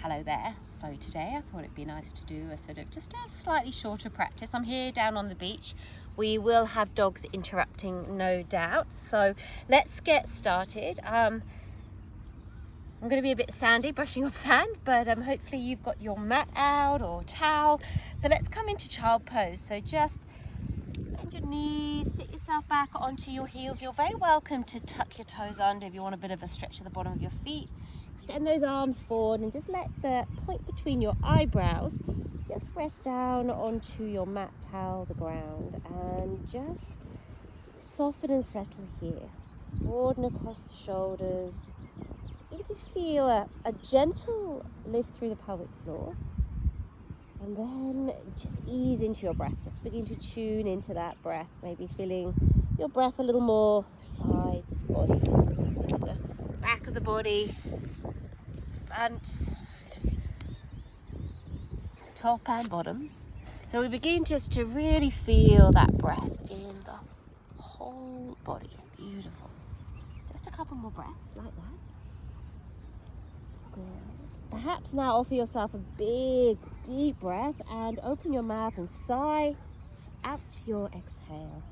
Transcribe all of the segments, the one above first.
Hello there. So today I thought it'd be nice to do a sort of just a slightly shorter practice. I'm here down on the beach. We will have dogs interrupting, no doubt. So let's get started. I'm going to be a bit sandy, brushing off sand, but hopefully you've got your mat out or towel. So let's come into child pose. So just bend your knees, sit yourself back onto your heels. You're very welcome to tuck your toes under if you want a bit of a stretch at the bottom of your feet. Extend those arms forward and just let the point between your eyebrows just rest down onto your mat towel, the ground, and just soften and settle here. Broaden across the shoulders. Begin to feel a gentle lift through the pelvic floor. And then just ease into your breath. Just begin to tune into that breath. Maybe feeling your breath a little more sides, body, at the back of the body, front, top and bottom. So we begin just to really feel that breath in the whole body. Beautiful. Just a couple more breaths like that. Good. Perhaps now offer yourself a big, deep breath and open your mouth and sigh out your exhale.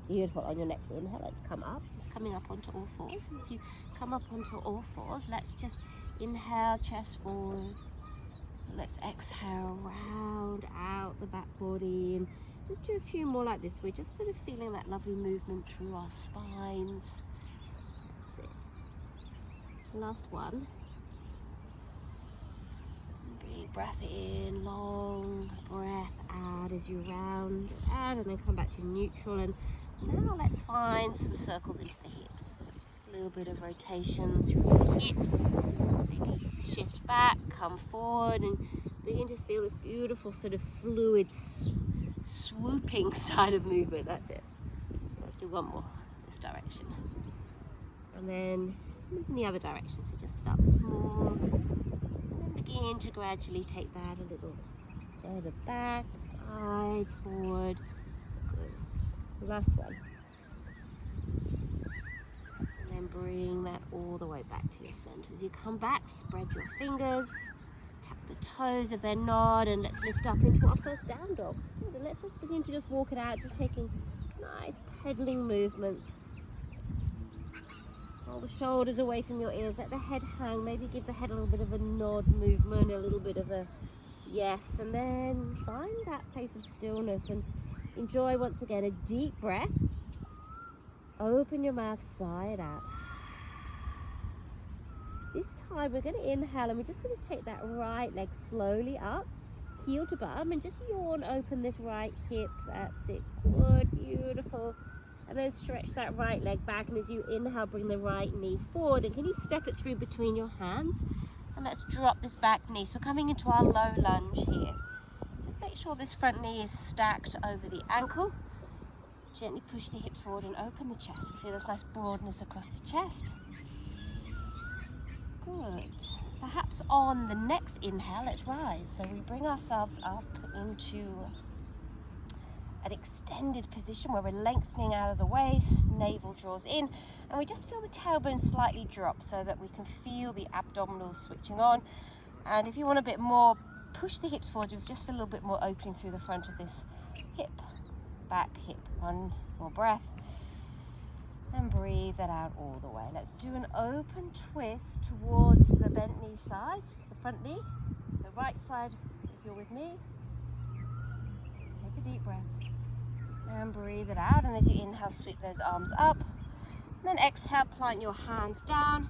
Beautiful. On your next inhale, let's come up, just coming up onto all fours. And as you come up onto all fours, let's just inhale, chest forward. Let's exhale, round out the back body, and just do a few more like this. We're just sort of feeling that lovely movement through our spines. That's it. Last one. Big breath in, long breath out as you round out, and then come back to neutral. And now let's find some circles into the hips. So just a little bit of rotation through the hips. Maybe shift back, come forward, and begin to feel this beautiful sort of fluid swooping side of movement. That's it. Let's do one more this direction. And then in the other direction. So just start small. And then begin to gradually take that a little further back, sides, forward. Good. Last one. And then bring that all the way back to your center. As you come back, spread your fingers, tap the toes if they're not, and let's lift up into our first down dog. Good. And let's just begin to just walk it out, just taking nice pedaling movements. Pull the shoulders away from your ears, let the head hang, maybe give the head a little bit of a nod movement, a little bit of a yes, and then find that place of stillness and enjoy once again a deep breath. Open your mouth, sigh it out. This time we're going to inhale and we're just going to take that right leg slowly up, heel to bum, and just yawn open this right hip. That's it. Good, beautiful. And then stretch that right leg back, and as you inhale, bring the right knee forward. And can you step it through between your hands? And let's drop this back knee. So we're coming into our low lunge here. Just make sure this front knee is stacked over the ankle. Gently push the hips forward and open the chest. You feel this nice broadness across the chest. Good. Perhaps on the next inhale, let's rise. So we bring ourselves up into an extended position where we're lengthening out of the waist, navel draws in, and we just feel the tailbone slightly drop so that we can feel the abdominals switching on. And if you want a bit more, push the hips forward. We just feel a little bit more opening through the front of this hip, back hip. One more breath, and breathe that out all the way. Let's do an open twist towards the bent knee side, the front knee. So right side, if you're with me. Take a deep breath. And breathe it out, and as you inhale, sweep those arms up. And then exhale, plant your hands down,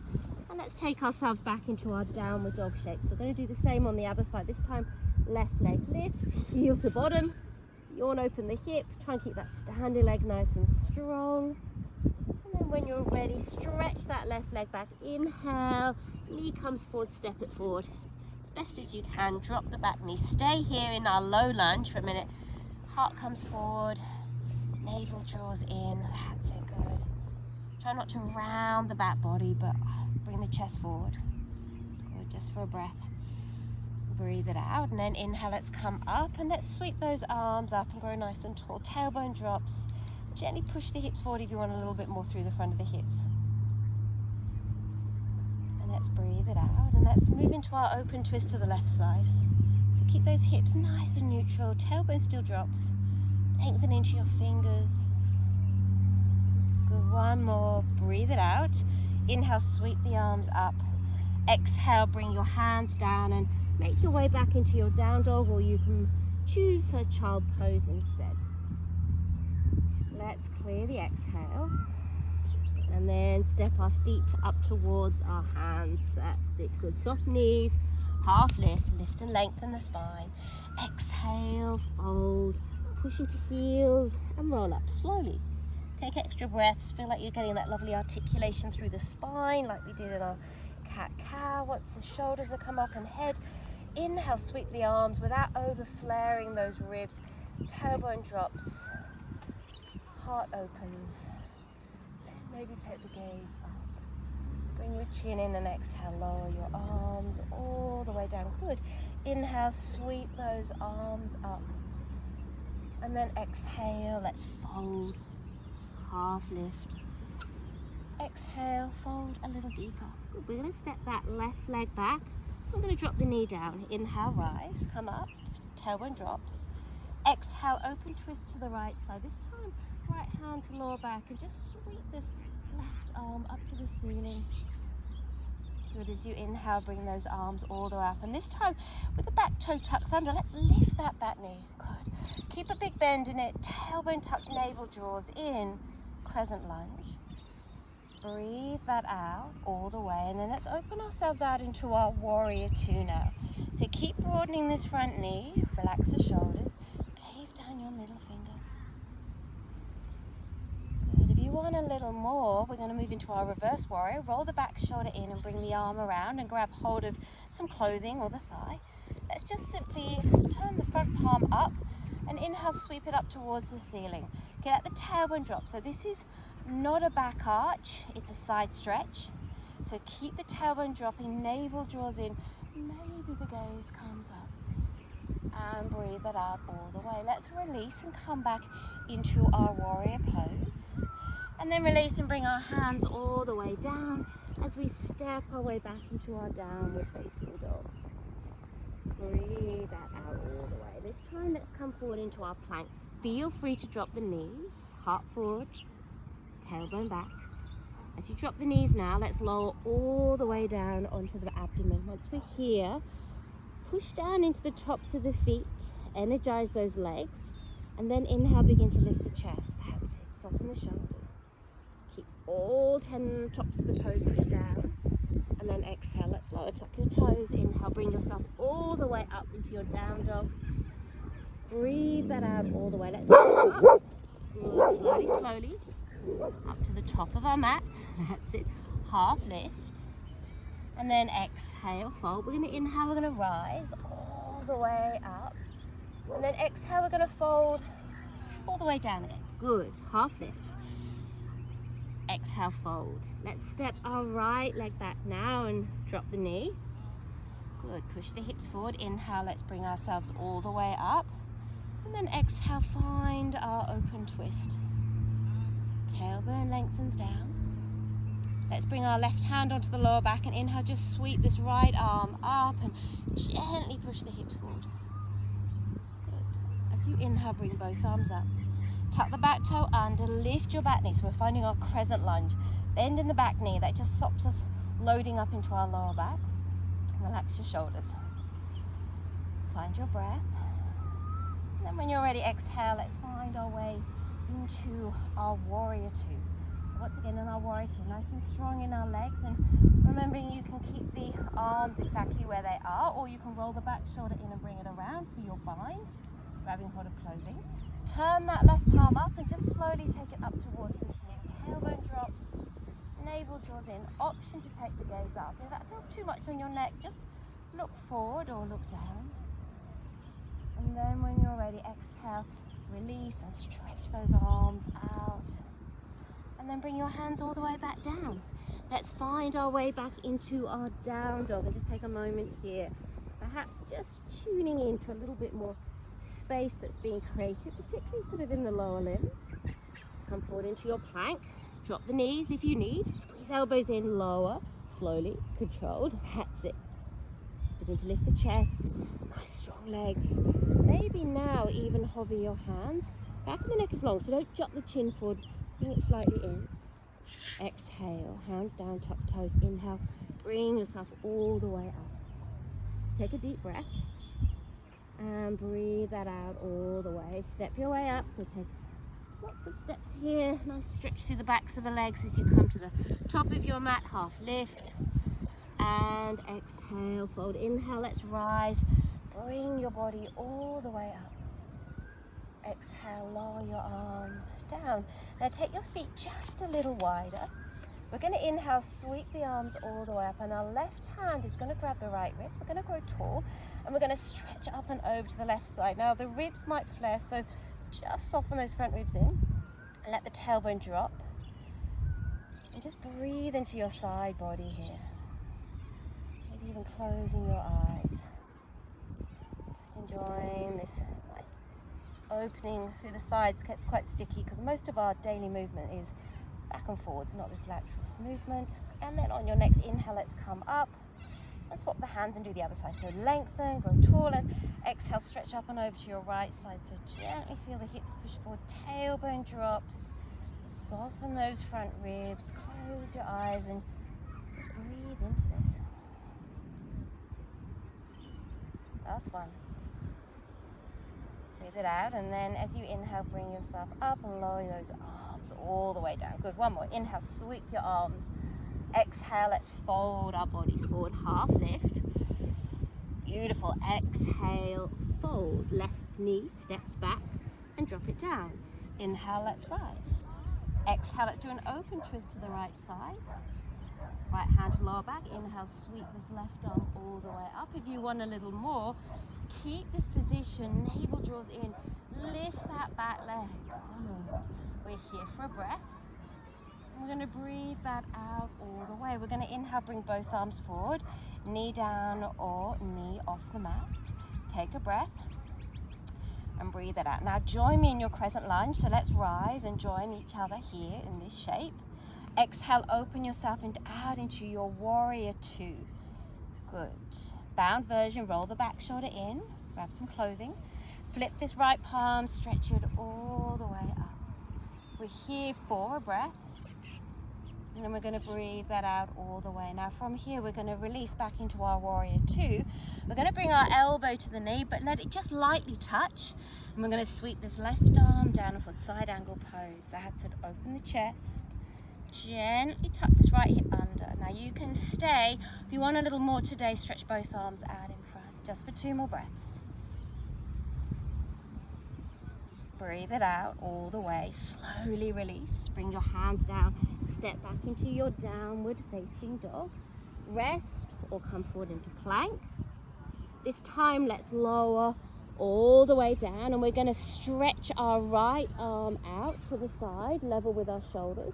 and let's take ourselves back into our downward dog shape. So we're going to do the same on the other side. This time, left leg lifts, heel to bottom. Yawn open the hip, try and keep that standing leg nice and strong. And then when you're ready, stretch that left leg back. Inhale, knee comes forward, step it forward. As best as you can, drop the back knee. Stay here in our low lunge for a minute. Heart comes forward. Navel draws in, that's it, good. Try not to round the back body, but bring the chest forward. Good, just for a breath. Breathe it out, and then inhale, let's come up, and let's sweep those arms up and grow nice and tall. Tailbone drops. Gently push the hips forward if you want a little bit more through the front of the hips. And Let's breathe it out and let's move into our open twist to the left side. So keep those hips nice and neutral, tailbone still drops. Lengthen into your fingers. Good, one more, breathe it out. Inhale, sweep the arms up. Exhale, bring your hands down and make your way back into your down dog, or you can choose a child pose instead. Let's clear the exhale and then step our feet up towards our hands. That's it, good. Soft knees, half lift, lift and lengthen the spine. Exhale, fold, push into heels and roll up slowly. Take extra breaths, feel like you're getting that lovely articulation through the spine like we did in our cat-cow. Once the shoulders have come up and head, inhale, sweep the arms without over flaring those ribs. Tailbone drops, heart opens. Maybe take the gaze up. Bring your chin in and exhale, lower your arms all the way down. Good. Inhale, sweep those arms up. And then exhale, let's fold, half lift. Exhale, fold a little deeper. Good. We're going to step that left leg back. We're going to drop the knee down. Inhale, rise, come up, tailbone drops. Exhale, open twist to the right side. This time, right hand to lower back and just sweep this left arm up to the ceiling. Good. As you inhale, bring those arms all the way up. And this time, with the back toe tucks under, let's lift that back knee. Good. Keep a big bend in it. Tailbone tucked, navel draws in. Crescent lunge. Breathe that out all the way. And then let's open ourselves out into our warrior two now. So keep broadening this front knee. Relax the shoulders. Gaze down your middle finger. Good. If you want a little more, we're going to move into our reverse warrior. Roll the back shoulder in and bring the arm around and grab hold of some clothing or the thigh. Let's just simply turn the front palm up and inhale, sweep it up towards the ceiling. Get at the tailbone drop. So this is not a back arch, it's a side stretch. So keep the tailbone dropping, navel draws in, maybe the gaze comes up. And breathe it out all the way. Let's release and come back into our warrior pose. And then release and bring our hands all the way down as we step our way back into our downward facing dog. Breathe that out all the way. This time, let's come forward into our plank. Feel free to drop the knees, heart forward, tailbone back. As you drop the knees now, let's lower all the way down onto the abdomen. Once we're here, push down into the tops of the feet, energize those legs, and then inhale, begin to lift the chest. That's it, soften the shoulders. Keep all 10 tops of the toes pushed down. And then exhale, let's lower, tuck your toes. Inhale, bring yourself all the way up into your down dog. Breathe that out all the way. Let's go up. Good. Slowly, slowly. Up to the top of our mat. That's it. Half lift. And then exhale, fold. We're going to inhale, we're going to rise all the way up. And then exhale, we're going to fold all the way down again. Good. Half lift. Exhale, fold. Let's step our right leg back now and drop the knee. Good. Push the hips forward. Inhale, let's bring ourselves all the way up. And then exhale, find our open twist. Tailbone lengthens down. Let's bring our left hand onto the lower back and inhale, just sweep this right arm up and gently push the hips forward. Good. As you inhale, bring both arms up. Tuck the back toe under, lift your back knee. So we're finding our crescent lunge. Bend in the back knee. That just stops us loading up into our lower back. Relax your shoulders. Find your breath. And then when you're ready, exhale. Let's find our way into our warrior two. Once again in our warrior two, nice and strong in our legs, and remembering you can keep the arms exactly where they are, or you can roll the back shoulder in and bring it around for your bind, grabbing hold of clothing. Turn that left palm up and just slowly take it up towards the ceiling. Tailbone drops, navel draws in. Option to take the gaze up. If that feels too much on your neck, just look forward or look down. And then when you're ready, exhale, release and stretch those arms out. And then bring your hands all the way back down. Let's find our way back into our down dog and just take a moment here. Perhaps just tuning into a little bit more space that's being created, particularly sort of in the lower limbs. Come forward into your plank. Drop the knees if you need. Squeeze elbows in, lower, slowly, controlled. That's it. Begin to lift the chest. Nice strong legs. Maybe now even hover your hands. Back of the neck is long, so don't jut the chin forward. Bring it slightly in. Exhale, hands down, tuck toes. Inhale, bring yourself all the way up. Take a deep breath. And breathe that out all the way. Step your way up, so take lots of steps here. Nice stretch through the backs of the legs as you come to the top of your mat. Half lift. And exhale, fold. Inhale, let's rise. Bring your body all the way up. Exhale, lower your arms down. Now take your feet just a little wider. We're going to inhale, sweep the arms all the way up, and our left hand is going to grab the right wrist. We're going to grow tall, and we're going to stretch up and over to the left side. Now the ribs might flare, so just soften those front ribs in, and let the tailbone drop. And just breathe into your side body here. Maybe even closing your eyes. Just enjoying this nice opening through the sides. Gets quite sticky because most of our daily movement is back and forwards, not this lateral movement. And then on your next inhale, let's come up and swap the hands and do the other side. So lengthen, grow tall, and exhale, stretch up and over to your right side. So gently feel the hips push forward, tailbone drops, soften those front ribs, close your eyes and just breathe into this. Last one. Breathe it out, and then as you inhale, bring yourself up and lower those arms all the way down. Good, one more. Inhale, sweep your arms. Exhale, let's fold our bodies forward, half lift. Beautiful. Exhale, fold. Left knee steps back and drop it down. Inhale, let's rise. Exhale, let's do an open twist to the right side. Right hand to lower back. Inhale, sweep this left arm all the way up. If you want a little more, keep this position, navel draws in, lift that back leg. Good. We're here for a breath. We're going to breathe that out all the way. We're going to inhale, bring both arms forward, knee down or knee off the mat. Take a breath and breathe it out. Now join me in your crescent lunge. So let's rise and join each other here in this shape. Exhale, open yourself out into your warrior two. Good. Bound version, roll the back shoulder in, grab some clothing, flip this right palm, stretch it all the way up. We're here for a breath, and then we're going to breathe that out all the way. Now from here, we're going to release back into our warrior two. We're going to bring our elbow to the knee, but let it just lightly touch. And we're going to sweep this left arm down for side angle pose. That's it, open the chest. Gently tuck this right hip under. Now you can stay. If you want a little more today, stretch both arms out in front. Just for 2 more breaths. Breathe it out all the way. Slowly release. Bring your hands down. Step back into your downward facing dog. Rest or come forward into plank. This time let's lower all the way down, and we're going to stretch our right arm out to the side, level with our shoulders.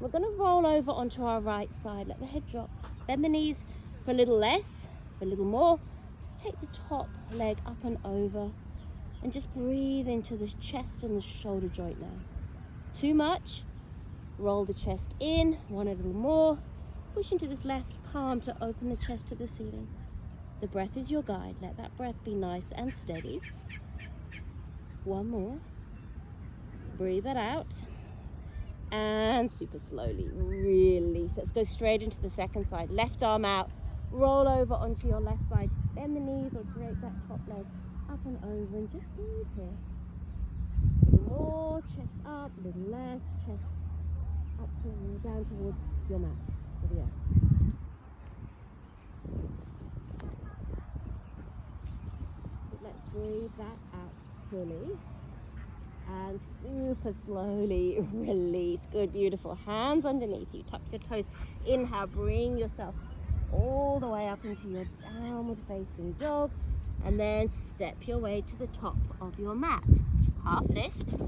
We're going to roll over onto our right side. Let the head drop. Bend the knees for a little less, for a little more. Just take the top leg up and over and just breathe into the chest and the shoulder joint now. Too much, roll the chest in. Want a little more. Push into this left palm to open the chest to the ceiling. The breath is your guide. Let that breath be nice and steady. One more. Breathe it out. And super slowly release. Let's go straight into the second side. Left arm out. Roll over onto your left side. Bend the knees or drape that top leg up and over, and just breathe here. A little more, chest up, a little less, chest up to down towards your mat. Here we go. Let's breathe that out fully. And super slowly release. Good, beautiful. Hands underneath you. Tuck your toes. Inhale, bring yourself all the way up into your downward facing dog. And then step your way to the top of your mat. Half lift.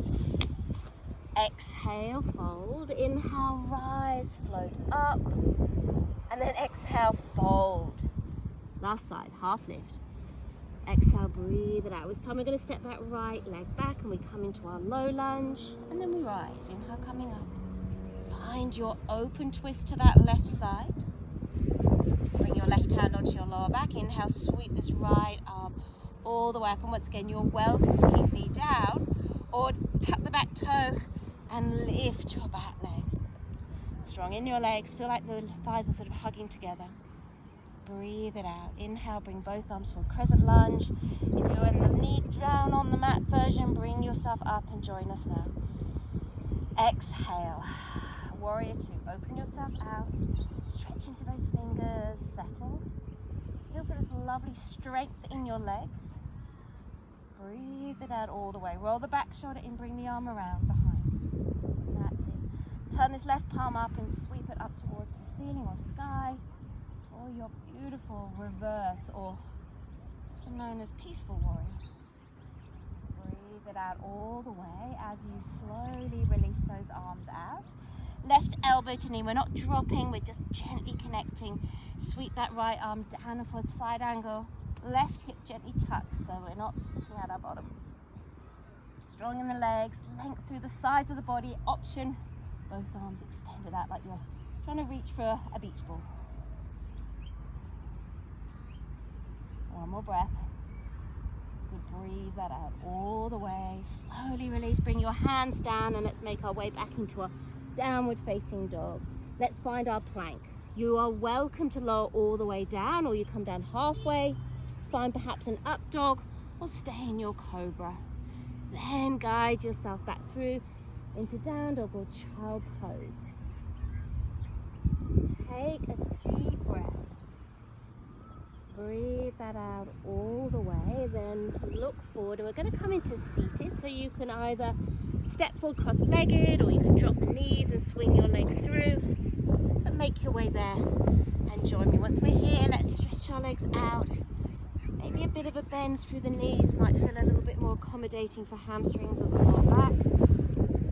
Exhale, fold. Inhale, rise, float up. And then exhale, fold. Last side, half lift. Exhale, breathe it out. This time we're going to step that right leg back and we come into our low lunge, and then we rise. Inhale, coming up. find your open twist to that left side. Bring your left hand onto your lower back. Inhale, sweep this right arm all the way up. And once again, you're welcome to keep knee down or tuck the back toe and lift your back leg. Strong in your legs. Feel like the thighs are sort of hugging together. Breathe it out. Inhale, bring both arms for a crescent lunge. If you're in the knee down on the mat version, bring yourself up and join us now. Exhale. Warrior two. Open yourself out. Stretch into those fingers. Settle. Still feel this lovely strength in your legs. Breathe it out all the way. Roll the back shoulder in. Bring the arm around behind. That's it. Turn this left palm up and sweep it up towards the ceiling or sky. Or your beautiful reverse, or often known as peaceful warrior. Breathe it out all the way as you slowly release those arms out. Left elbow to knee, we're not dropping, we're just gently connecting. Sweep that right arm down for a side angle. Left hip gently tucks, so we're not sticking out our bottom. Strong in the legs, length through the sides of the body. Option, both arms extended out like you're trying to reach for a beach ball. One more breath. Good. Breathe that out all the way. Slowly release. Bring your hands down and let's make our way back into a downward facing dog. Let's find our plank. You are welcome to lower all the way down, or you come down halfway. Find perhaps an up dog or stay in your cobra. Then guide yourself back through into down dog or child pose. Take a deep breath. Breathe that out all the way, then look forward. We're going to come into seated, so you can either step forward cross-legged or you can drop the knees and swing your legs through, but make your way there and join me. Once we're here, let's stretch our legs out. Maybe a bit of a bend through the knees might feel a little bit more accommodating for hamstrings or the lower back.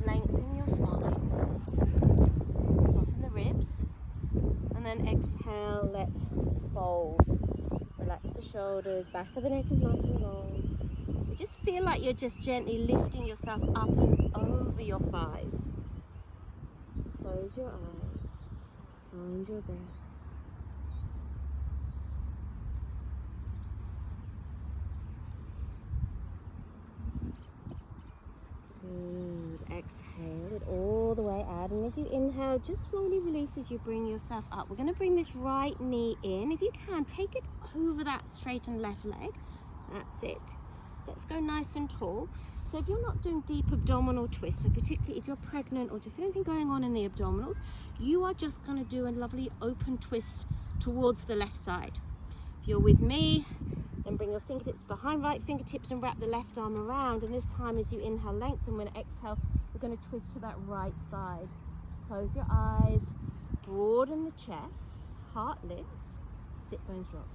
Lengthen your spine. Soften the ribs. And then exhale, let's fold. Relax the shoulders, back of the neck is nice and long. And just feel like you're just gently lifting yourself up and over your thighs. Close your eyes, find your breath. Good. Exhale it all the way out, and as you inhale, just slowly release as you bring yourself up. We're going to bring this right knee in. If you can, take it over that straightened left leg. That's it. Let's go nice and tall. So if you're not doing deep abdominal twists, so particularly if you're pregnant or just anything going on in the abdominals, you are just going to do a lovely open twist towards the left side. If you're with me, then bring your fingertips behind right fingertips and wrap the left arm around. And this time as you inhale, lengthen. When exhale, we're going to twist to that right side. Close your eyes, broaden the chest, heart lifts, sit bones drop.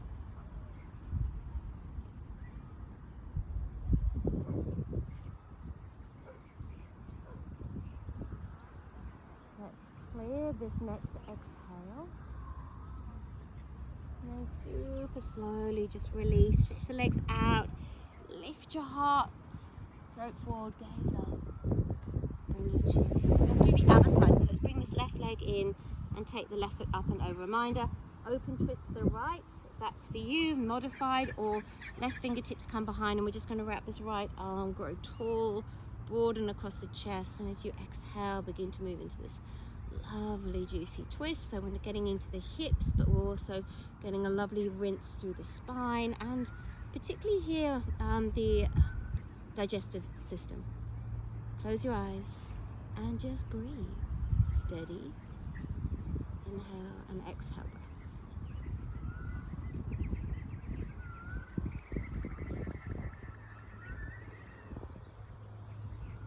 Let's clear this next exhale. And then super slowly just release, stretch the legs out, lift your heart, throat forward, gaze up, bring your chin in. We'll do the other side, so let's bring this left leg in and take the left foot up and over. Reminder, open twist to the right, if that's for you, modified, or left fingertips come behind, and we're just going to wrap this right arm, grow tall, broaden across the chest, and as you exhale, begin to move into this lovely juicy twist. So we're getting into the hips, but we're also getting a lovely rinse through the spine, and particularly here the digestive system. Close your eyes and just breathe. Steady. Inhale and exhale breaths.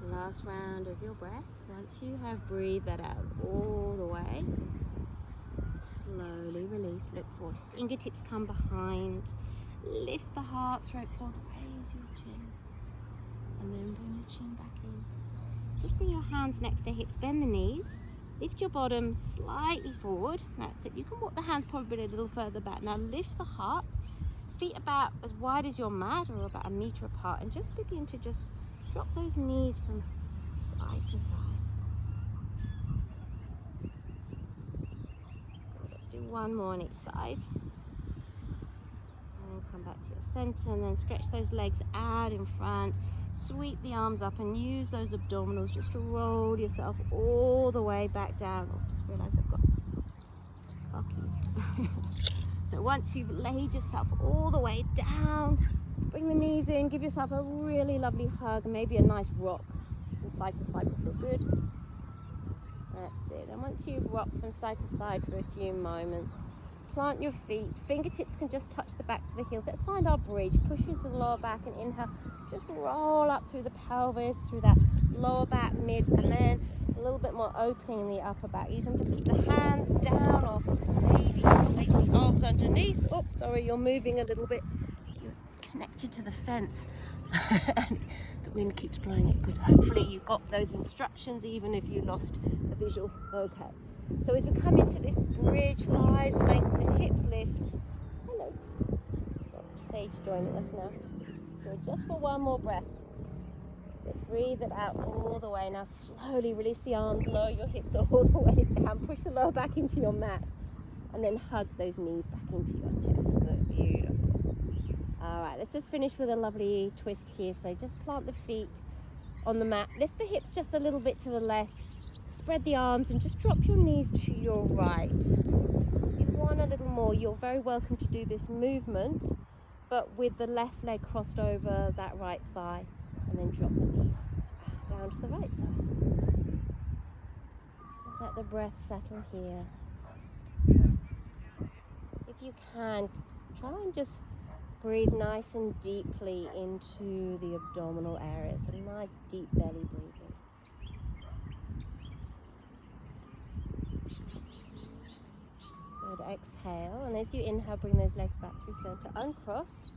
Last round of your breath. Once you have breathed that out all the way, slowly release, look forward, fingertips come behind, lift the heart, throat forward, raise your chin, and then bring the chin back in. Just bring your hands next to hips, bend the knees, lift your bottom slightly forward, that's it. You can walk the hands probably a little further back. Now lift the heart, feet about as wide as your mat or about 1 meter apart, and just begin to just drop those knees from side to side. one more on each side. And then come back to your center and then stretch those legs out in front. Sweep the arms up and use those abdominals just to roll yourself all the way back down. Oh, just realized I've got car keys. So once you've laid yourself all the way down, bring the knees in, give yourself a really lovely hug, maybe a nice rock from side to side will feel good. That's it. And once you've rocked from side to side for a few moments, plant your feet. Fingertips can just touch the backs of the heels. Let's find our bridge. Push into the lower back and inhale. Just roll up through the pelvis, through that lower back, mid, and then a little bit more opening in the upper back. You can just keep the hands down or maybe place the arms underneath. Oops, sorry, you're moving a little bit. You're connected to the fence and the wind keeps blowing it good. Hopefully you got those instructions even if you lost a visual. Okay. So as we come into this bridge, thighs lengthen, hips lift. Hello. Sage joining us now. Good. Just for one more breath. Let's breathe it out all the way. Now slowly release the arms, lower your hips all the way down. Push the lower back into your mat. And then hug those knees back into your chest. Good. Beautiful. All right, let's just finish with a lovely twist here. So just plant the feet on the mat. Lift the hips just a little bit to the left. Spread the arms and just drop your knees to your right. If you want a little more, you're very welcome to do this movement, but with the left leg crossed over that right thigh, and then drop the knees down to the right side. Just let the breath settle here. If you can, try and just breathe nice and deeply into the abdominal area. So nice deep belly breathing. Good, exhale, and as you inhale, bring those legs back through center, uncross,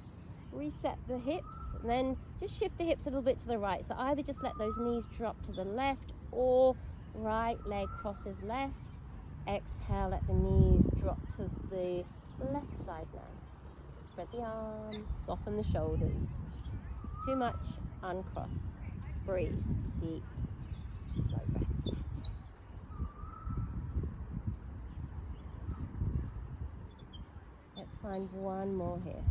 reset the hips, and then just shift the hips a little bit to the right. So either just let those knees drop to the left or right leg crosses left. Exhale, let the knees drop to the left side now. Spread the arms, soften the shoulders. Too much, uncross. Breathe, deep, slow breaths. Let's find one more here.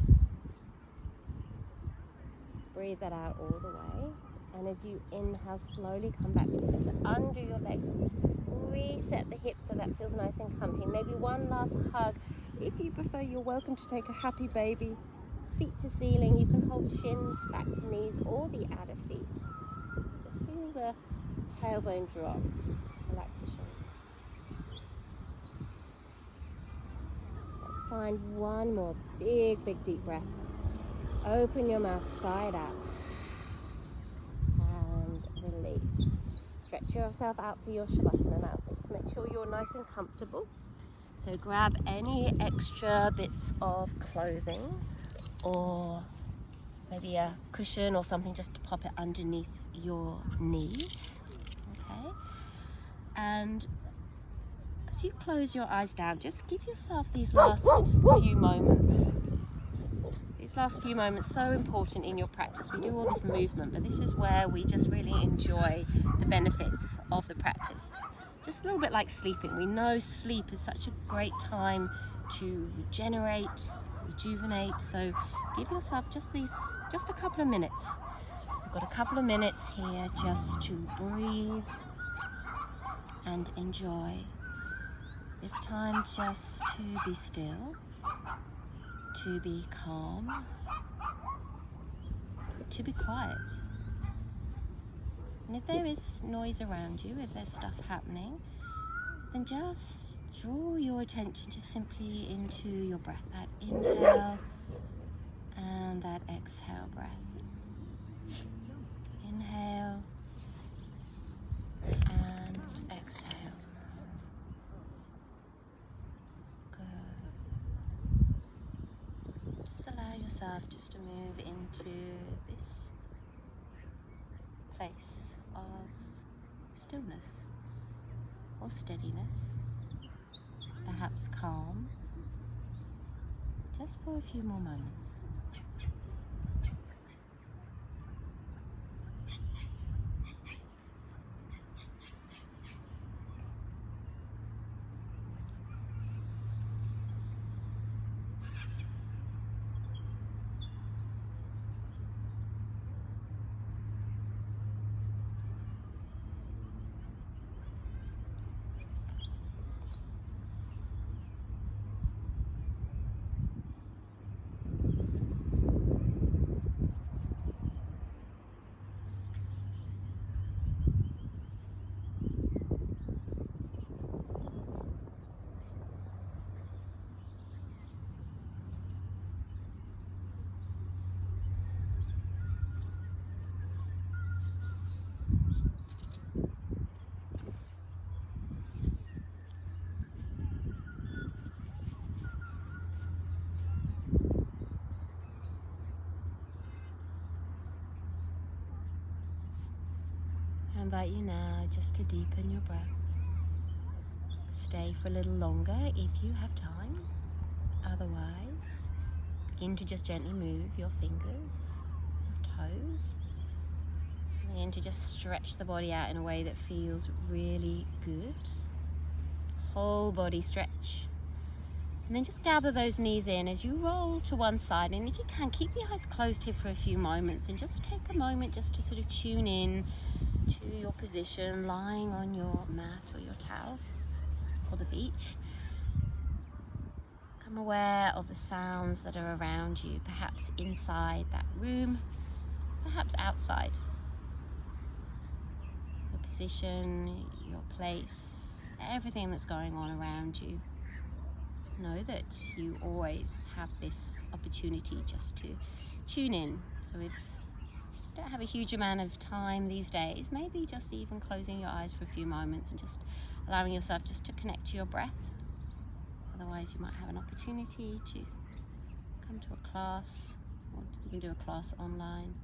Let's breathe that out all the way. And as you inhale, slowly come back to the center. Undo your legs. Reset the hips so that feels nice and comfy. Maybe one last hug. If you prefer, you're welcome to take a happy baby. Feet to ceiling. You can hold shins, backs of knees, or the outer feet. Just feel the tailbone drop. Relax the shoulders. Let's find one more big, big, deep breath. Open your mouth side out. And release. Stretch yourself out for your Shavasana now. So just make sure you're nice and comfortable. So grab any extra bits of clothing or maybe a cushion or something just to pop it underneath your knees. Okay. And as you close your eyes down, just give yourself these last few moments. These last few moments are so important in your practice. We do all this movement, but this is where we just really enjoy the benefits of the practice. Just a little bit like sleeping. We know sleep is such a great time to regenerate, rejuvenate. So give yourself just a couple of minutes. We've got a couple of minutes here just to breathe and enjoy. It's time just to be still, to be calm, to be quiet. And if there is noise around you, if there's stuff happening, then just draw your attention just simply into your breath, that inhale and that exhale breath. Inhale and exhale. Good. Just allow yourself just to move into this place of stillness or steadiness, perhaps calm, just for a few more moments. invite you now just to deepen your breath. Stay for a little longer if you have time. Otherwise, begin to just gently move your fingers, your toes. Begin to just stretch the body out in a way that feels really good. Whole body stretch. And then just gather those knees in as you roll to one side. And if you can, keep the eyes closed here for a few moments and just take a moment just to sort of tune in to your position, lying on your mat or your towel or the beach. Become aware of the sounds that are around you, perhaps inside that room, perhaps outside. Your position, your place, everything that's going on around you. Know that you always have this opportunity just to tune in. So if you don't have a huge amount of time these days, maybe just even closing your eyes for a few moments and just allowing yourself just to connect to your breath. Otherwise, you might have an opportunity to come to a class, or you can do a class online.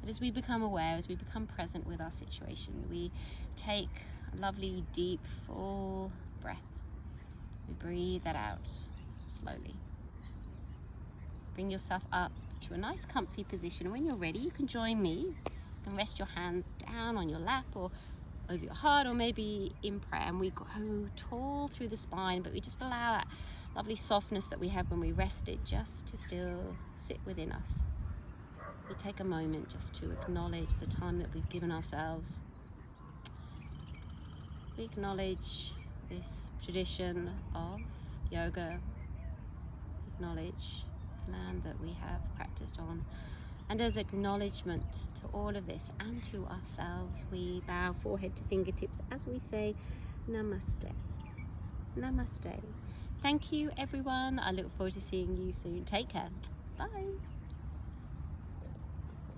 But as we become aware, as we become present with our situation, we take a lovely, deep, full breath. We breathe that out slowly. Bring yourself up to a nice comfy position. And when you're ready, you can join me. You can rest your hands down on your lap or over your heart, or maybe in prayer. And we grow tall through the spine, but we just allow that lovely softness that we have when we rested just to still sit within us. We take a moment just to acknowledge the time that we've given ourselves. We acknowledge this tradition of yoga, acknowledge the land that we have practiced on, and as acknowledgement to all of this and to ourselves, we bow forehead to fingertips as we say namaste. Namaste. Thank you everyone. I look forward to seeing you soon. Take care. Bye.